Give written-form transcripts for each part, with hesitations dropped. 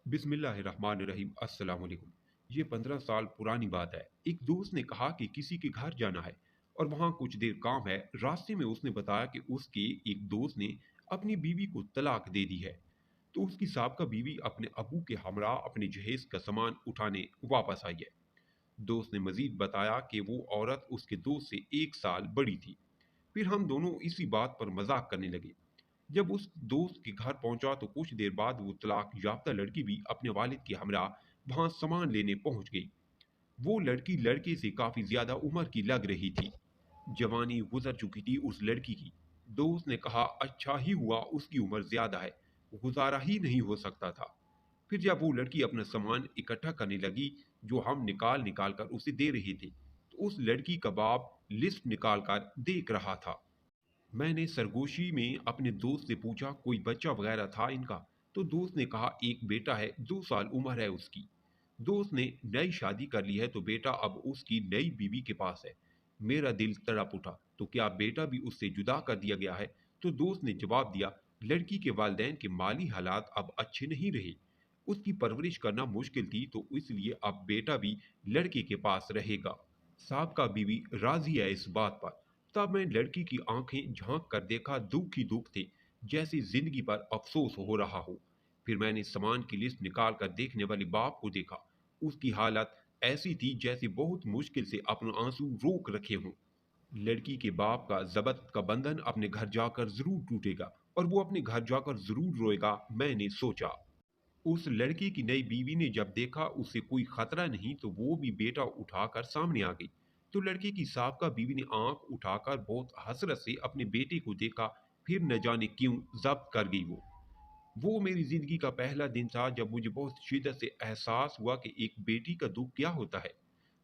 बिस्मिल्लाहिर्रहमानिर्रहीम अस्सलाम वालेकुम। ये 15 साल पुरानी बात है। एक दोस्त ने कहा कि किसी के घर जाना है और वहाँ कुछ देर काम है। रास्ते में उसने बताया कि उसके एक दोस्त ने अपनी बीवी को तलाक दे दी है। तो उसकी साबका बीवी अपने अबू के हमरा अपने जहेज का सामान उठाने वापस आई है। दोस्त ने मजीद बताया कि वो औरत उसके दोस्त से 1 साल बड़ी थी। फिर हम दोनों इसी बात पर मजाक करने लगे। जब उस दोस्त के घर पहुंचा तो कुछ देर बाद वो तलाक याफ्ता लड़की भी अपने वालिद की हमरा वहां सामान लेने पहुंच गई। वो लड़की लड़के से काफी ज्यादा उम्र की लग रही थी। जवानी गुजर चुकी थी उस लड़की की। दोस्त ने कहा अच्छा ही हुआ उसकी उम्र ज्यादा है, गुजारा ही नहीं हो सकता था। फिर जब वो लड़की अपना सामान इकट्ठा करने लगी जो हम निकाल निकाल कर उसे दे रहे थे, तो उस लड़की का बाप लिस्ट निकाल कर देख रहा था। मैंने सरगोशी में अपने दोस्त से पूछा कोई बच्चा वगैरह था इनका। तो दोस्त ने कहा एक बेटा है, 2 साल उम्र है उसकी। दोस्त ने नई शादी कर ली है तो बेटा अब उसकी नई बीवी के पास है। मेरा दिल तड़प उठा, तो क्या बेटा भी उससे जुदा कर दिया गया है? तो दोस्त ने जवाब दिया लड़की के वालिदैन के माली हालात अब अच्छे नहीं रहे, उसकी परवरिश करना मुश्किल थी, तो इसलिए अब बेटा भी लड़के के पास रहेगा। साहब का बीवी राजी है इस बात पर। तब मैं लड़की की आंखें झांक कर देखा, दुख ही दुख थे, जैसे जिंदगी पर अफसोस हो रहा हो। फिर मैंने सामान की लिस्ट निकाल कर देखने वाले बाप को देखा। उसकी हालत ऐसी थी जैसे बहुत मुश्किल से अपने आंसू रोक रखे हों। लड़की के बाप का जबत का बंधन अपने घर जाकर जरूर टूटेगा और वो अपने घर जाकर जरूर रोएगा, मैंने सोचा। उस लड़की की नई बीवी ने जब देखा उसे कोई खतरा नहीं तो वो भी बेटा उठाकर सामने आ गई। तो लड़के की साबका बीवी ने आंख उठाकर बहुत हसरत से अपने बेटे को देखा। फिर न जाने क्यों जब्त कर गई वो मेरी जिंदगी का पहला दिन था जब मुझे बहुत शिद्दत से एहसास हुआ कि एक बेटी का दुख क्या होता है।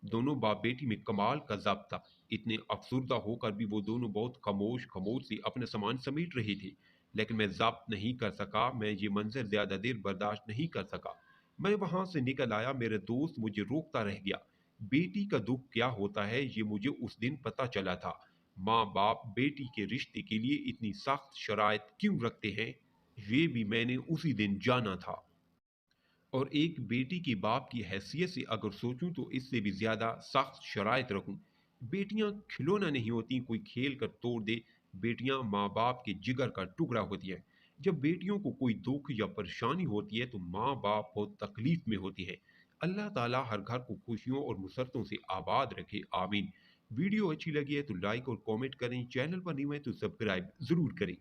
दोनों बाप बेटी में कमाल का ज़ब्त था। इतने अफसुर्दा होकर भी वो दोनों बहुत खामोश खामोश से अपना सामान समेट रहे थे। लेकिन मैं ज़ब्त नहीं कर सका, मैं ये मंजर ज़्यादा देर बर्दाश्त नहीं कर सका। मैं वहां से निकल आया, मेरे दोस्त मुझे रोकता रह गया। बेटी का दुख क्या होता है ये मुझे उस दिन पता चला था। माँ बाप बेटी के रिश्ते के लिए इतनी सख्त शराइत क्यों रखते हैं, ये भी मैंने उसी दिन जाना था। और एक बेटी की बाप की हैसियत से अगर सोचूं तो इससे भी ज्यादा सख्त शराइत रखूं। बेटियां खिलौना नहीं होती कोई खेल कर तोड़ दे। बेटियां माँ बाप के जिगर का टुकड़ा होती है। जब बेटियों को कोई दुख या परेशानी होती है तो माँ बाप बहुत तकलीफ में होती है। अल्लाह ताला हर घर को खुशियों और मुसरतों से आबाद रखे, आमीन। वीडियो अच्छी लगी है तो लाइक और कमेंट करें, चैनल पर नहीं है तो सब्सक्राइब जरूर करें।